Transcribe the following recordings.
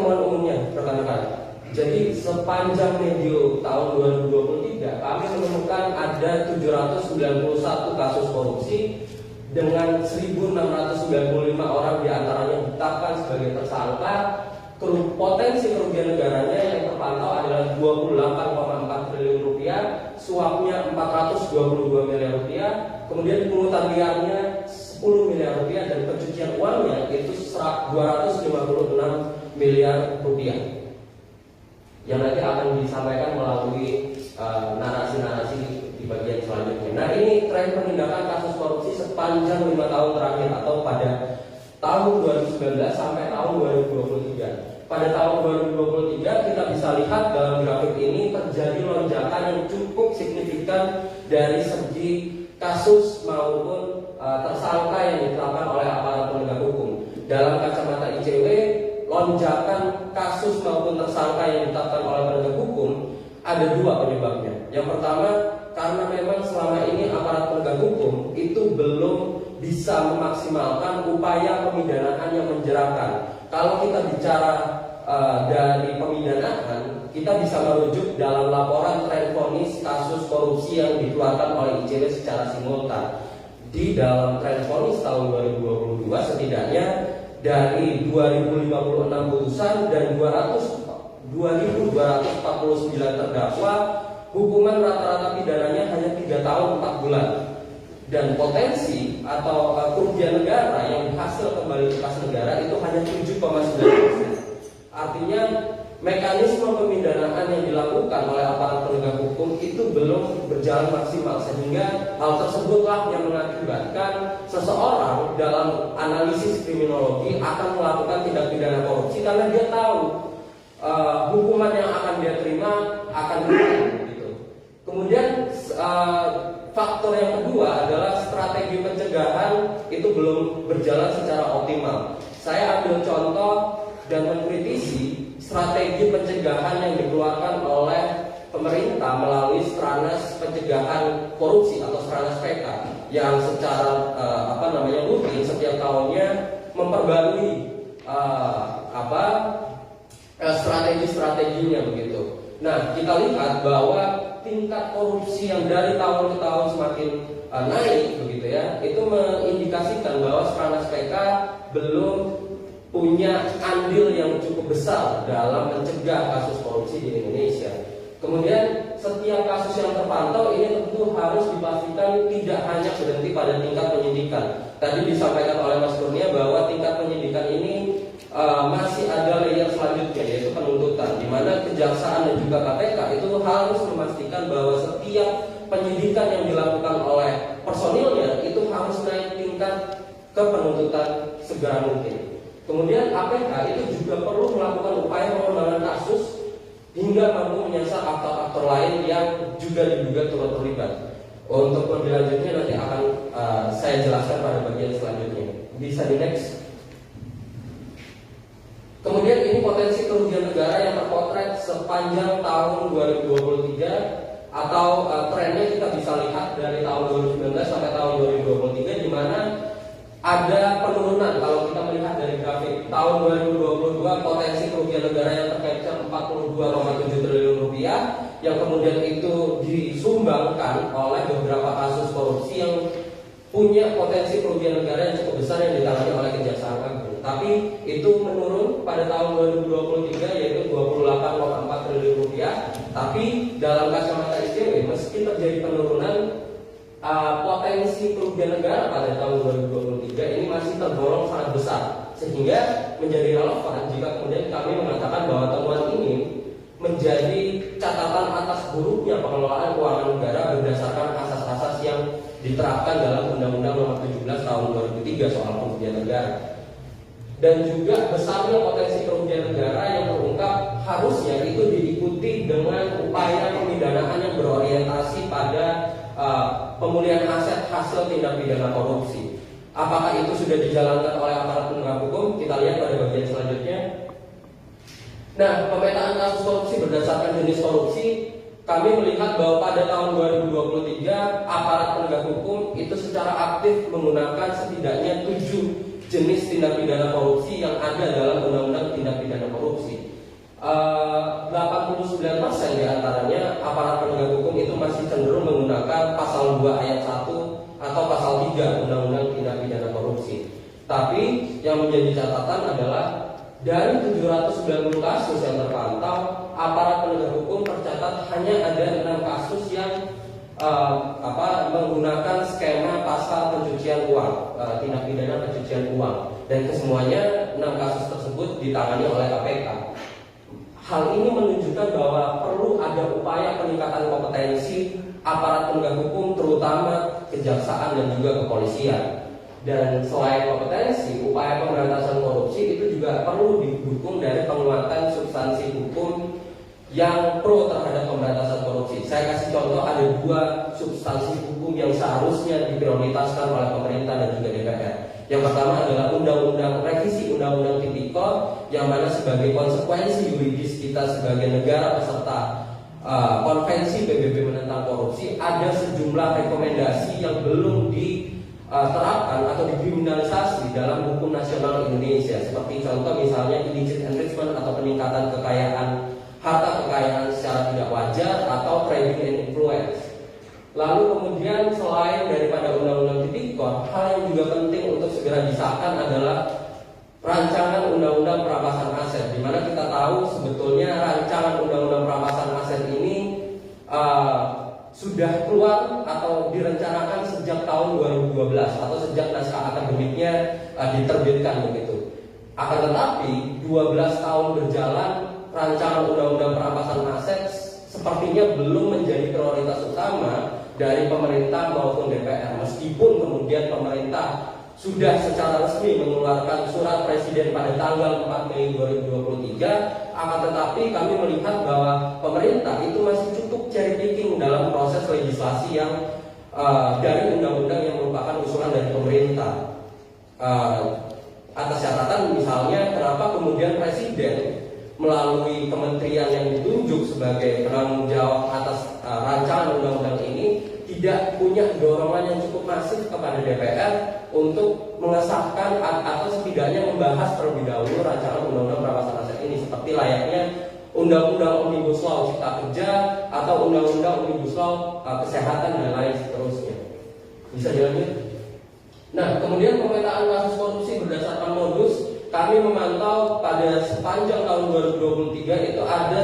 temuan umumnya, rekan-rekan. Jadi sepanjang medio tahun 2023 kami menemukan ada 791 kasus korupsi dengan 1.695 orang diantaranya ditetapkan sebagai tersangka. Potensi kerugian negaranya yang terpantau adalah 28,4 triliun rupiah, suapnya 422 miliar rupiah, kemudian pungutan liarnya 10 miliar rupiah, dan pencucian uangnya itu 256 miliar rupiah yang nanti akan disampaikan melalui narasi-narasi di bagian selanjutnya. Nah, ini tren penindakan kasus korupsi sepanjang 5 tahun terakhir atau pada tahun 2019 sampai tahun 2023. Pada tahun 2023 kita bisa lihat dalam grafik ini terjadi lonjakan yang cukup signifikan dari segi kasus maupun tersangka yang ditetapkan oleh aparat penegak hukum. Dalam kacamata ICW, lonjakan kasus maupun tersangka yang ditetapkan oleh penegak hukum ada dua penyebabnya. Yang pertama, karena memang selama ini aparat penegak hukum itu belum bisa memaksimalkan upaya pemidanaan yang menjeratkan. Kalau kita bicara dari pemidanaan, kita bisa merujuk dalam laporan tren vonis kasus korupsi yang dikeluarkan oleh ICW secara simultan. Di dalam tren vonis tahun 2022 setidaknya dari 2056 putusan dan 2.249 terdakwa, hukuman rata-rata pidananya hanya 3 tahun 4 bulan. Dan potensi atau kerugian negara yang hasil kembali ke kas negara itu hanya 7,9%. Artinya mekanisme pemidanaan yang dilakukan oleh aparat penegak hukum itu belum berjalan maksimal, sehingga hal tersebutlah yang mengakibatkan seseorang dalam analisis kriminologi akan melakukan tindak pidana korupsi karena dia tahu hukuman yang akan dia terima akan berat gitu. Kemudian faktor yang kedua adalah strategi pencegahan itu belum berjalan secara optimal. Saya ambil contoh dan mengkritisi strategi pencegahan yang dikeluarkan oleh pemerintah melalui Stranas Pencegahan Korupsi atau Stranas PK yang secara rutin setiap tahunnya memperbarui strategi-strateginya begitu. Nah, kita lihat bahwa tingkat korupsi yang dari tahun ke tahun semakin naik begitu ya, itu mengindikasikan bahwa Stranas PK belum punya andil yang cukup besar dalam mencegah kasus korupsi di Indonesia. Kemudian setiap kasus yang terpantau ini tentu harus dipastikan tidak hanya berhenti pada tingkat penyidikan. Tadi disampaikan oleh Mas Kurnia bahwa tingkat penyidikan ini masih ada layer selanjutnya, yaitu penuntutan, di mana kejaksaan dan juga KPK itu harus memastikan bahwa setiap penyidikan yang dilakukan oleh personilnya itu harus naik tingkat ke penuntutan segera mungkin. Kemudian APK itu juga perlu melakukan upaya pengembangan kasus hingga mampu menyasar aktor-aktor lain yang juga diduga turut terlibat. Untuk lebih lanjutnya nanti akan saya jelaskan pada bagian selanjutnya. Bisa di next. Kemudian ini potensi kerugian negara yang terpotret sepanjang tahun 2023 atau trennya kita bisa lihat dari tahun 2019 sampai tahun 2023, di mana ada penurunan. Kalau kita melihat dari grafik tahun 2022, potensi kerugian negara yang tercapture 42,7 triliun rupiah yang kemudian itu disumbangkan oleh beberapa kasus korupsi yang punya potensi kerugian negara yang cukup besar yang ditangani oleh Kejaksaan Agung. Tapi itu menurun pada tahun 2023 yaitu 28,4 triliun rupiah. Tapi dalam kacamata ICW, meski terjadi penurunan, potensi kerugian negara pada tahun 2023 ini masih tergolong sangat besar, sehingga menjadi relevan jika kemudian kami mengatakan bahwa temuan ini menjadi catatan atas buruknya pengelolaan keuangan negara berdasarkan asas-asas yang diterapkan dalam Undang-Undang Nomor 17 Tahun 2003 soal kerugian negara. Dan juga besarnya potensi kerugian negara yang terungkap harusnya itu diikuti dengan upaya pemidanaan yang berorientasi pada pemulihan aset hasil tindak pidana korupsi. Apakah itu sudah dijalankan oleh aparat penegak hukum? Kita lihat pada bagian selanjutnya. Nah, pemetaan kasus korupsi berdasarkan jenis korupsi, kami melihat bahwa pada tahun 2023 aparat penegak hukum itu secara aktif menggunakan setidaknya 7 jenis tindak pidana korupsi yang ada dalam Undang-Undang Tindak Pidana Korupsi. pasal 2 ayat 1 atau pasal 3 Undang-Undang Tindak Pidana Korupsi. Tapi yang menjadi catatan adalah dari 790 kasus yang terpantau, aparat penegak hukum tercatat hanya ada 6 kasus yang menggunakan skema pasal pencucian uang, tindak pidana pencucian uang, dan kesemuanya 6 kasus tersebut ditangani oleh KPK. Hal ini menunjukkan bahwa perlu ada upaya peningkatan kompetensi aparat penegak hukum, terutama kejaksaan dan juga kepolisian. Dan selain kompetensi, upaya pemberantasan korupsi itu juga perlu didukung dari penguatan substansi hukum yang pro terhadap pemberantasan korupsi. Saya kasih contoh, ada 2 substansi hukum yang seharusnya diprioritaskan oleh pemerintah dan juga DPR. Yang pertama adalah revisi Undang-Undang Tipikor, yang mana sebagai konsekuensi yuridis kita sebagai negara peserta konvensi PBB menentang korupsi, ada sejumlah rekomendasi yang belum diterapkan atau dikriminalisasi dalam hukum nasional Indonesia. Seperti contoh misalnya illicit enrichment atau peningkatan harta kekayaan secara tidak wajar atau trading and influence. Lalu kemudian selain daripada Undang-Undang Tipikor, hal yang juga penting untuk segera disahkan adalah rancangan Undang-Undang Perampasan Aset, di mana kita tahu sebetulnya rancangan Undang-Undang Perampasan Aset ini sudah keluar atau direncanakan sejak tahun 2012 atau sejak naskah akademiknya diterbitkan begitu. Akan tetapi 12 tahun berjalan, rancangan Undang-Undang Perampasan Aset sepertinya belum menjadi prioritas utama dari pemerintah maupun DPR. Meskipun kemudian pemerintah sudah secara resmi mengeluarkan surat presiden pada tanggal 4 Mei 2023, akan tetapi kami melihat bahwa pemerintah itu masih cukup cherry picking dalam proses legislasi yang dari undang-undang yang merupakan usulan dari pemerintah. Atas catatan misalnya, kenapa kemudian presiden melalui kementerian yang ditunjuk sebagai penanggung jawab atas rancangan undang-undang ini tidak punya dorongan yang cukup masif kepada DPR untuk mengesahkan atau setidaknya membahas terlebih dahulu rancangan undang-undang perampasan aset ini, seperti layaknya undang-undang Omnibus Law Cipta Kerja atau undang-undang Omnibus Law Kesehatan dan lain seterusnya. Bisa dilanjut? Nah, kemudian pemetaan kasus korupsi berdasarkan modus, kami memantau pada sepanjang tahun 2023 itu ada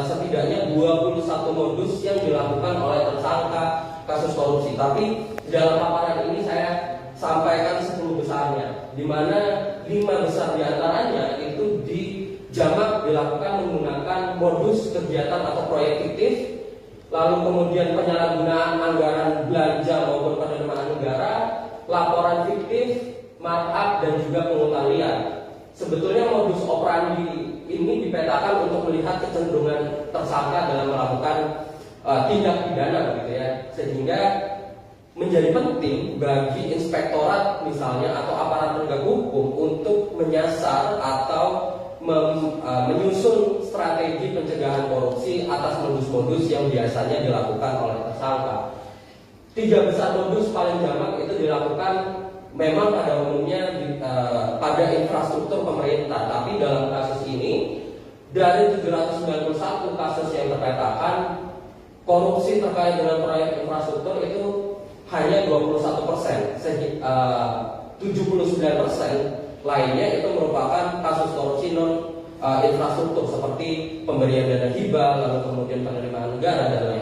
setidaknya 21 modus yang dilakukan oleh tersangka kasus korupsi. Tapi dalam paparan ini saya sampaikan 10 besarnya, di mana 5 besar diantaranya itu dilakukan menggunakan modus kegiatan atau proyek fiktif, lalu kemudian penyalahgunaan anggaran belanja maupun penerimaan negara, laporan fiktif, markup, dan juga pungutan liar. Sebetulnya modus operandi ini dipetakan untuk melihat kecenderungan tersangka dalam melakukan tindak pidana, gitu ya, sehingga menjadi penting bagi inspektorat misalnya atau aparat penegak hukum untuk menyasar atau menyusun strategi pencegahan korupsi atas modus-modus yang biasanya dilakukan oleh tersangka. 3 besar modus paling jamak itu dilakukan memang pada umumnya pada infrastruktur pemerintah, tapi dalam kasus ini dari 791 kasus yang terpetakan, korupsi terkait dengan proyek infrastruktur itu hanya 21%, 79% lainnya itu merupakan kasus korupsi non infrastruktur seperti pemberian dana hibah, lalu kemudian penerimaan negara dan lain